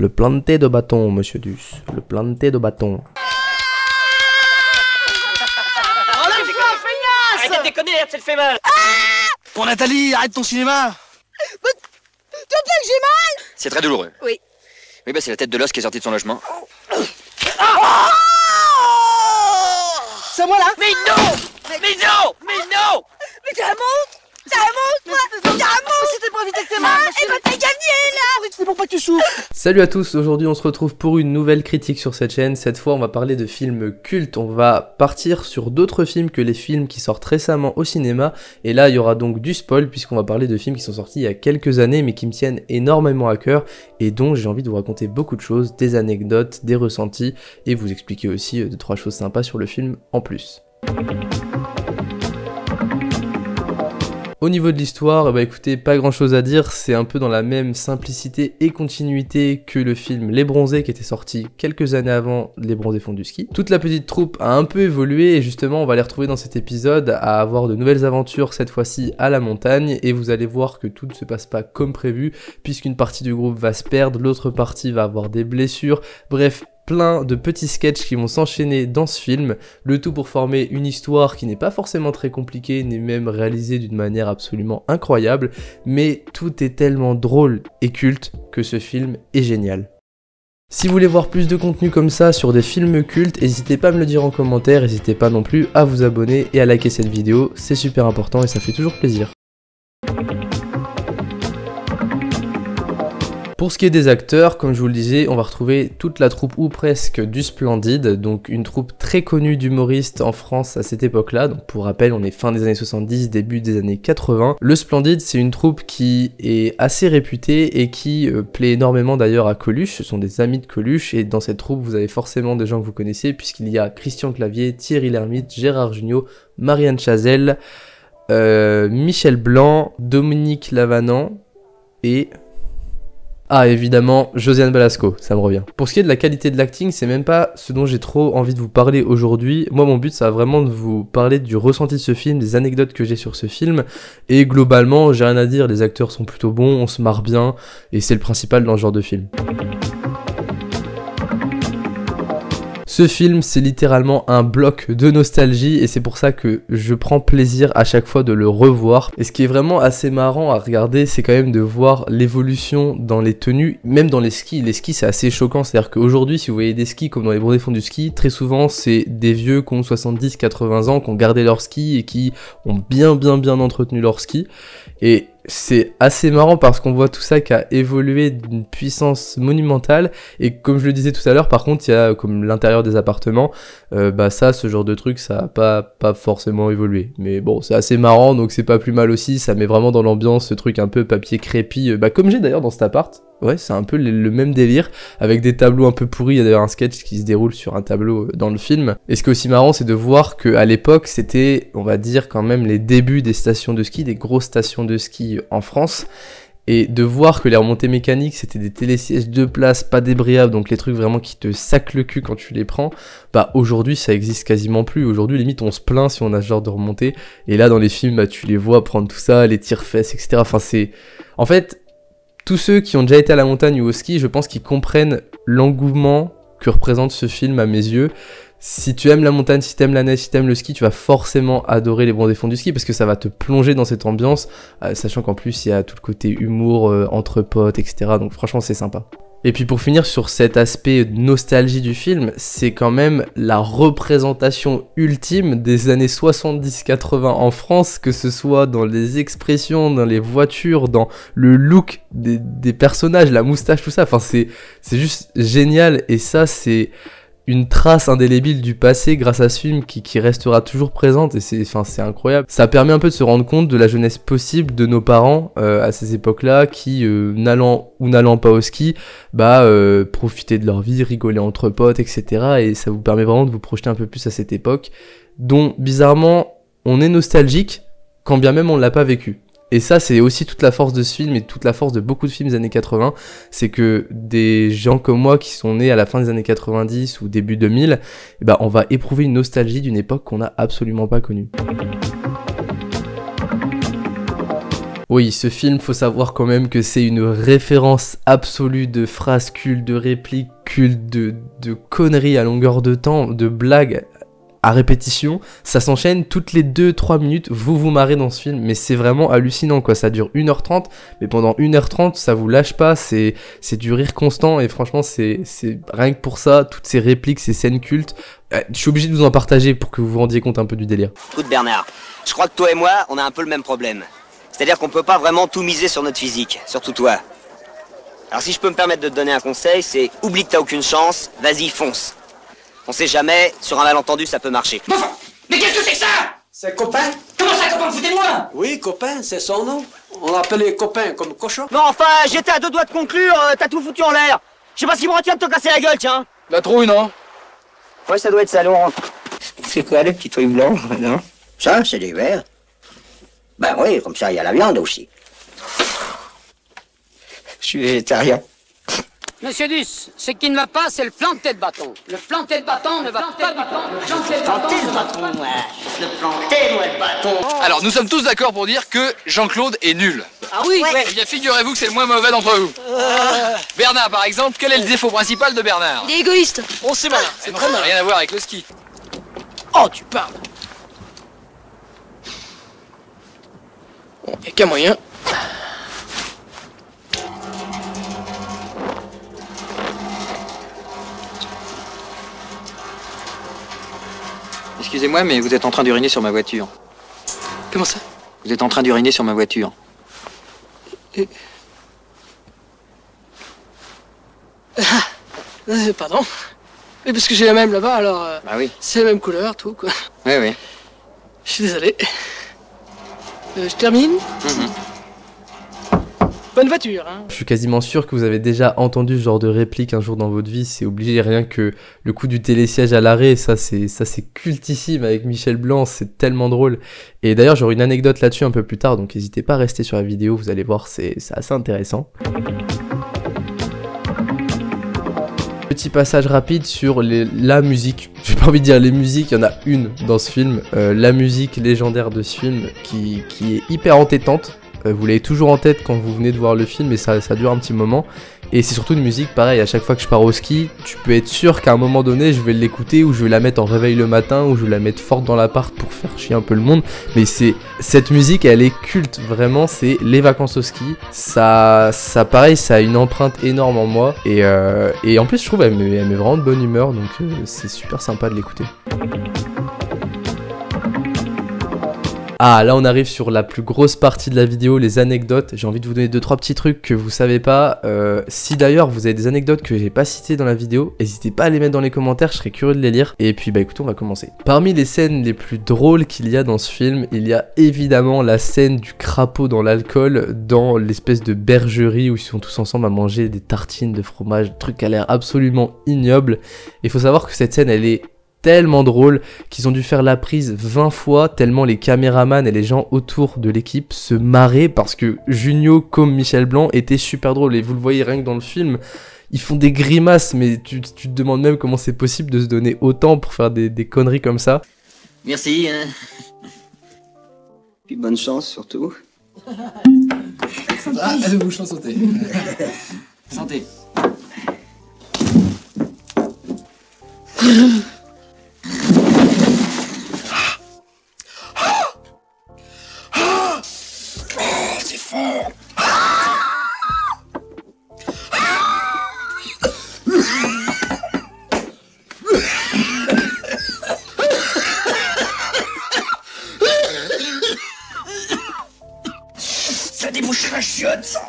Le planté de bâton, monsieur Duss. Le planté de bâton. Arrête de déconner, ça te fait mal. Bon Nathalie, arrête ton cinéma. Tu vois que j'ai mal? C'est très douloureux. Oui. Oui, bah c'est la tête de l'os qui est sortie de son logement. C'est moi là. Mais non. Mais non. Mais non. Mais t'as un monstre! T'as un monstre! T'as un monstre! C'était pour éviter que t'aies mal! Et bah t'as gagné là! C'est pour pas que tu souffres. Salut à tous, aujourd'hui on se retrouve pour une nouvelle critique sur cette chaîne. Cette fois on va parler de films cultes, on va partir sur d'autres films que les films qui sortent récemment au cinéma. Et là il y aura donc du spoil puisqu'on va parler de films qui sont sortis il y a quelques années mais qui me tiennent énormément à cœur et dont j'ai envie de vous raconter beaucoup de choses, des anecdotes, des ressentis et vous expliquer aussi 2-3 choses sympas sur le film en plus. Au niveau de l'histoire, bah écoutez, pas grand chose à dire, c'est un peu dans la même simplicité et continuité que le film Les Bronzés qui était sorti quelques années avant Les Bronzés font du ski. Toute la petite troupe a un peu évolué et justement on va les retrouver dans cet épisode à avoir de nouvelles aventures cette fois-ci à la montagne et vous allez voir que tout ne se passe pas comme prévu puisqu'une partie du groupe va se perdre, l'autre partie va avoir des blessures, bref, plein de petits sketchs qui vont s'enchaîner dans ce film, le tout pour former une histoire qui n'est pas forcément très compliquée, ni même réalisée d'une manière absolument incroyable, mais tout est tellement drôle et culte que ce film est génial. Si vous voulez voir plus de contenu comme ça sur des films cultes, n'hésitez pas à me le dire en commentaire, n'hésitez pas non plus à vous abonner et à liker cette vidéo, c'est super important et ça fait toujours plaisir. Pour ce qui est des acteurs, comme je vous le disais, on va retrouver toute la troupe ou presque du Splendide, donc une troupe très connue d'humoristes en France à cette époque-là. Donc pour rappel, on est fin des années 70, début des années 80. Le Splendide, c'est une troupe qui est assez réputée et qui plaît énormément d'ailleurs à Coluche. Ce sont des amis de Coluche et dans cette troupe, vous avez forcément des gens que vous connaissez puisqu'il y a Christian Clavier, Thierry Lhermitte, Gérard Jugnot, Marianne Chazelle, Michel Blanc, Dominique Lavanant et... Ah évidemment, Josiane Balasco, ça me revient. Pour ce qui est de la qualité de l'acting, c'est même pas ce dont j'ai trop envie de vous parler aujourd'hui. Moi mon but ça va vraiment de vous parler du ressenti de ce film, des anecdotes que j'ai sur ce film. Et globalement, j'ai rien à dire, les acteurs sont plutôt bons, on se marre bien, et c'est le principal dans ce genre de film. Ce film, c'est littéralement un bloc de nostalgie et c'est pour ça que je prends plaisir à chaque fois de le revoir. Et ce qui est vraiment assez marrant à regarder, c'est quand même de voir l'évolution dans les tenues, même dans les skis. Les skis, c'est assez choquant, c'est-à-dire qu'aujourd'hui, si vous voyez des skis comme dans les Bronzés font du ski, très souvent, c'est des vieux qui ont 70-80 ans, qui ont gardé leurs skis et qui ont bien entretenu leurs skis. Et c'est assez marrant parce qu'on voit tout ça qui a évolué d'une puissance monumentale et comme je le disais tout à l'heure, par contre il y a comme l'intérieur des appartements, ça, ce genre de truc, ça a pas forcément évolué, mais bon c'est assez marrant donc c'est pas plus mal aussi, ça met vraiment dans l'ambiance ce truc un peu papier crépi, comme j'ai d'ailleurs dans cet appart. Ouais, c'est un peu le même délire, avec des tableaux un peu pourris, il y a d'ailleurs un sketch qui se déroule sur un tableau dans le film. Et ce qui est aussi marrant, c'est de voir qu'à l'époque, c'était, on va dire, quand même les débuts des stations de ski, des grosses stations de ski en France, et de voir que les remontées mécaniques, c'était des télésièges de place, pas débrayables, donc les trucs vraiment qui te sacent le cul quand tu les prends, aujourd'hui ça existe quasiment plus, aujourd'hui limite on se plaint si on a ce genre de remontée, et là dans les films, tu les vois prendre tout ça, les tire-fesses, etc. Enfin c'est... En fait... Tous ceux qui ont déjà été à la montagne ou au ski, je pense qu'ils comprennent l'engouement que représente ce film à mes yeux. Si tu aimes la montagne, si tu aimes la neige, si tu aimes le ski, tu vas forcément adorer Les Bronzés font du ski parce que ça va te plonger dans cette ambiance, sachant qu'en plus il y a tout le côté humour, entre potes, etc. Donc franchement c'est sympa. Et puis pour finir sur cet aspect nostalgie du film, c'est quand même la représentation ultime des années 70-80 en France, que ce soit dans les expressions, dans les voitures, dans le look des personnages, la moustache, tout ça, enfin c'est juste génial et ça c'est une trace indélébile du passé grâce à ce film qui restera toujours présente et c'est incroyable. Ça permet un peu de se rendre compte de la jeunesse possible de nos parents à ces époques-là qui, n'allant ou n'allant pas au ski, profitaient de leur vie, rigolaient entre potes, etc. Et ça vous permet vraiment de vous projeter un peu plus à cette époque dont, bizarrement, on est nostalgique quand bien même on ne l'a pas vécu. Et ça, c'est aussi toute la force de ce film et toute la force de beaucoup de films des années 80, c'est que des gens comme moi qui sont nés à la fin des années 90 ou début 2000, on va éprouver une nostalgie d'une époque qu'on n'a absolument pas connue. Oui, ce film, faut savoir quand même que c'est une référence absolue de phrases cultes, de répliques cultes, de conneries à longueur de temps, de blagues à répétition. Ça s'enchaîne toutes les 2-3 minutes, vous vous marrez dans ce film, mais c'est vraiment hallucinant quoi. Ça dure 1h30, mais pendant 1h30, ça vous lâche pas, c'est du rire constant, et franchement, c'est rien que pour ça, toutes ces répliques, ces scènes cultes, je suis obligé de vous en partager pour que vous vous rendiez compte un peu du délire. Écoute Bernard, je crois que toi et moi, on a un peu le même problème. C'est-à-dire qu'on peut pas vraiment tout miser sur notre physique, surtout toi. Alors si je peux me permettre de te donner un conseil, c'est oublie que t'as aucune chance, vas-y fonce. On sait jamais, sur un malentendu ça peut marcher. Mais qu'est-ce que c'est que ça? C'est copain? Comment ça, copain, foutez-moi? Oui, copain, c'est son nom. On l'appelle les copains comme cochon. Non enfin, j'étais à 2 doigts de conclure, t'as tout foutu en l'air. Je sais pas ce qui me retient de te casser la gueule, tiens. La trouille, non? Ouais, ça doit être ça, Laurent. C'est quoi les petits trucs blancs, non? Ça, c'est des verres. Ben oui, comme ça, il y a la viande aussi. Je suis végétarien. Monsieur Duss, ce qui ne va pas, c'est le planté de bâton. Le planté de bâton ne va pas du tout. Le planté de bâton, Le planté, moi, le bâton. Alors, nous sommes tous d'accord pour dire que Jean-Claude est nul. Ah oui, Ouais. Eh bien, figurez-vous que c'est le moins mauvais d'entre vous. Bernard, par exemple, quel est le défaut principal de Bernard? Il est égoïste. Oh, c'est malin, c'est très malin. Rien à voir avec le ski. Oh, tu parles. Bon, y'a qu'un moyen. Excusez-moi, mais vous êtes en train d'uriner sur ma voiture. Comment ça? Vous êtes en train d'uriner sur ma voiture. Pardon? Oui, parce que j'ai la même là-bas, alors Bah oui. c'est la même couleur, tout, quoi. Oui, oui. Je suis désolé. Je termine? Bonne voiture, hein. Je suis quasiment sûr que vous avez déjà entendu ce genre de réplique un jour dans votre vie, c'est obligé, rien que le coup du télésiège à l'arrêt, ça c'est cultissime avec Michel Blanc, c'est tellement drôle. Et d'ailleurs j'aurai une anecdote là-dessus un peu plus tard, donc n'hésitez pas à rester sur la vidéo, vous allez voir, c'est assez intéressant. Petit passage rapide sur la musique. J'ai pas envie de dire les musiques, il y en a une dans ce film. La musique légendaire de ce film qui est hyper entêtante. Vous l'avez toujours en tête quand vous venez de voir le film et ça dure un petit moment. Et c'est surtout une musique, pareil, à chaque fois que je pars au ski, tu peux être sûr qu'à un moment donné, je vais l'écouter ou je vais la mettre en réveil le matin ou je vais la mettre forte dans l'appart pour faire chier un peu le monde. Mais cette musique, elle est culte, vraiment, c'est les vacances au ski. Ça pareil, ça a une empreinte énorme en moi. Et en plus, je trouve, elle met vraiment de bonne humeur, donc c'est super sympa de l'écouter. Ah, là on arrive sur la plus grosse partie de la vidéo, les anecdotes. J'ai envie de vous donner 2-3 petits trucs que vous savez pas. Si d'ailleurs vous avez des anecdotes que j'ai pas citées dans la vidéo, n'hésitez pas à les mettre dans les commentaires, je serais curieux de les lire. Et puis bah écoutez, on va commencer. Parmi les scènes les plus drôles qu'il y a dans ce film, il y a évidemment la scène du crapaud dans l'alcool, dans l'espèce de bergerie où ils sont tous ensemble à manger des tartines de fromage, truc qui a l'air absolument ignoble. Il faut savoir que cette scène, elle est tellement drôle qu'ils ont dû faire la prise 20 fois tellement les caméramans et les gens autour de l'équipe se marraient parce que Junio comme Michel Blanc étaient super drôles et vous le voyez rien que dans le film, ils font des grimaces mais tu te demandes même comment c'est possible de se donner autant pour faire des conneries comme ça. Merci. Hein. Puis bonne chance surtout. Allez-vous chanter. Santé. C'est fort. Ça débouche la chiotte, ça.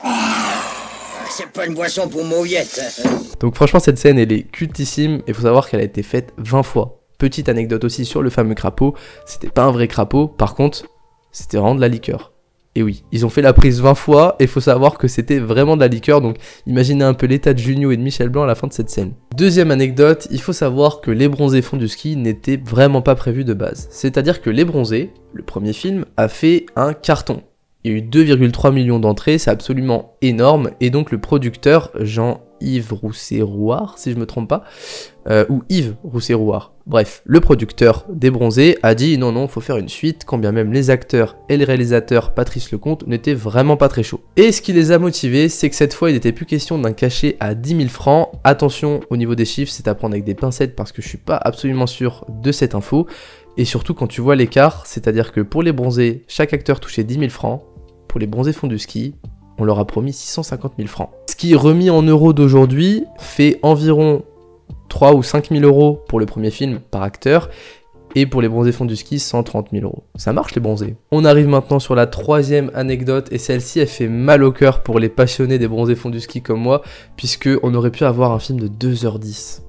C'est pas une boisson pour mauviette. Donc franchement cette scène elle est cultissime et faut savoir qu'elle a été faite 20 fois. Petite anecdote aussi sur le fameux crapaud, c'était pas un vrai crapaud, par contre c'était vraiment de la liqueur. Et oui, ils ont fait la prise 20 fois et faut savoir que c'était vraiment de la liqueur, donc imaginez un peu l'état de Junio et de Michel Blanc à la fin de cette scène. Deuxième anecdote, il faut savoir que les bronzés font du ski n'étaient vraiment pas prévus de base. C'est-à-dire que les bronzés, le premier film, a fait un carton. Il y a eu 2,3 millions d'entrées, c'est absolument énorme, et donc le producteur, Jean-Yves Rousset-Rouart, si je me trompe pas, ou Yves Rousset-Rouart, bref, le producteur des Bronzés a dit non, faut faire une suite, quand bien même les acteurs et le réalisateur Patrice Lecomte n'étaient vraiment pas très chauds. Et ce qui les a motivés, c'est que cette fois il n'était plus question d'un cachet à 10 000 francs, attention au niveau des chiffres, c'est à prendre avec des pincettes parce que je suis pas absolument sûr de cette info, et surtout quand tu vois l'écart, c'est-à-dire que pour les Bronzés, chaque acteur touchait 10 000 francs, pour les Bronzés font du ski, on leur a promis 650 000 francs. Ce qui, remis en euros d'aujourd'hui, fait environ 3 ou 5 000 euros pour le premier film par acteur, et pour les Bronzés font du ski, 130 000 euros. Ça marche les Bronzés. On arrive maintenant sur la troisième anecdote, et celle-ci elle fait mal au cœur pour les passionnés des Bronzés font du ski comme moi, puisque on aurait pu avoir un film de 2h10.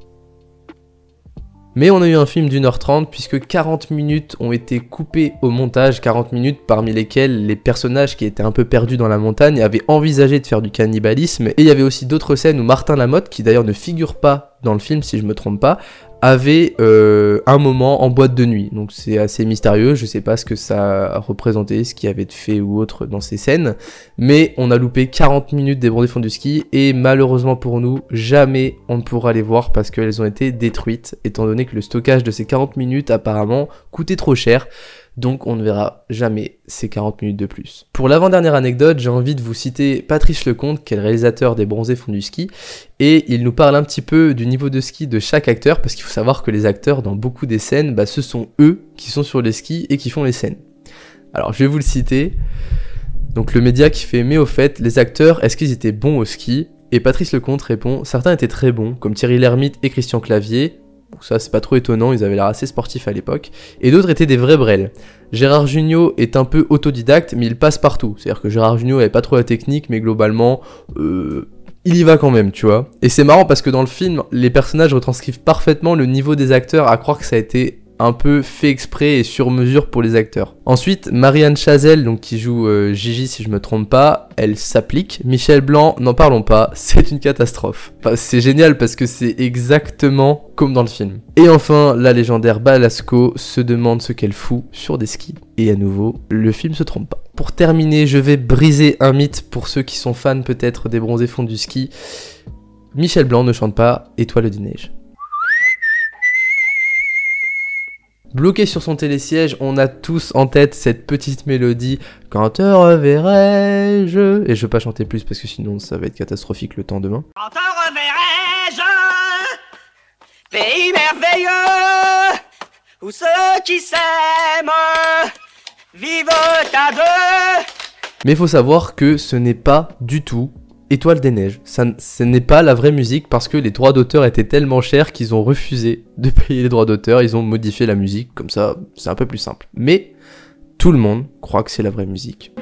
Mais on a eu un film d'1h30 puisque 40 minutes ont été coupées au montage, 40 minutes parmi lesquelles les personnages qui étaient un peu perdus dans la montagne avaient envisagé de faire du cannibalisme, et il y avait aussi d'autres scènes où Martin Lamotte, qui d'ailleurs ne figure pas dans le film si je me trompe pas, avait un moment en boîte de nuit, donc c'est assez mystérieux, je sais pas ce que ça représentait, ce qu'il y avait de fait ou autre dans ces scènes, mais on a loupé 40 minutes des Bronzés font du ski, et malheureusement pour nous, jamais on ne pourra les voir parce qu'elles ont été détruites, étant donné que le stockage de ces 40 minutes apparemment coûtait trop cher, donc on ne verra jamais ces 40 minutes de plus. Pour l'avant-dernière anecdote, j'ai envie de vous citer Patrice Lecomte, qui est le réalisateur des Bronzés font du ski, et il nous parle un petit peu du niveau de ski de chaque acteur, parce qu'il faut savoir que les acteurs dans beaucoup des scènes, ce sont eux qui sont sur les skis et qui font les scènes. Alors je vais vous le citer, donc le média qui fait « Mais au fait, les acteurs, est-ce qu'ils étaient bons au ski ?» Et Patrice Lecomte répond « Certains étaient très bons, comme Thierry Lhermitte et Christian Clavier, donc ça c'est pas trop étonnant, ils avaient l'air assez sportifs à l'époque, et d'autres étaient des vrais brels. Gérard Jugnot est un peu autodidacte, mais il passe partout, c'est-à-dire que Gérard Jugnot avait pas trop la technique, mais globalement, il y va quand même, tu vois. Et c'est marrant parce que dans le film, les personnages retranscrivent parfaitement le niveau des acteurs, à croire que ça a été un peu fait exprès et sur mesure pour les acteurs. Ensuite, Marianne Chazelle, donc qui joue Gigi si je me trompe pas, elle s'applique. Michel Blanc, n'en parlons pas, c'est une catastrophe. Enfin, c'est génial parce que c'est exactement comme dans le film. Et enfin, la légendaire Balasco se demande ce qu'elle fout sur des skis. Et à nouveau, le film se trompe pas. Pour terminer, je vais briser un mythe pour ceux qui sont fans peut-être des Bronzés font du ski. Michel Blanc ne chante pas Étoile des neiges. Bloqué sur son télésiège, on a tous en tête cette petite mélodie « Quand te reverrai-je » et je vais pas chanter plus parce que sinon ça va être catastrophique le temps demain. Quand te reverrai-je, pays merveilleux, où ceux qui s'aiment vivent à deux. Mais il faut savoir que ce n'est pas du tout Étoile des neiges. Ce n'est pas la vraie musique parce que les droits d'auteur étaient tellement chers qu'ils ont refusé de payer les droits d'auteur, ils ont modifié la musique, comme ça c'est un peu plus simple. Mais tout le monde croit que c'est la vraie musique.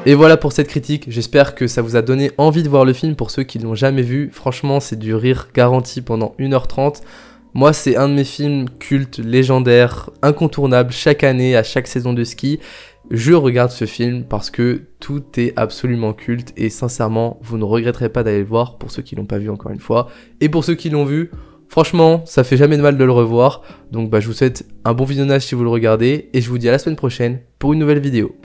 Et voilà pour cette critique, j'espère que ça vous a donné envie de voir le film pour ceux qui ne l'ont jamais vu. Franchement c'est du rire garanti pendant 1h30. Moi c'est un de mes films cultes, légendaires, incontournables chaque année, à chaque saison de ski. Je regarde ce film parce que tout est absolument culte et sincèrement, vous ne regretterez pas d'aller le voir pour ceux qui l'ont pas vu encore une fois. Et pour ceux qui l'ont vu, franchement, ça fait jamais de mal de le revoir. Donc je vous souhaite un bon visionnage si vous le regardez et je vous dis à la semaine prochaine pour une nouvelle vidéo.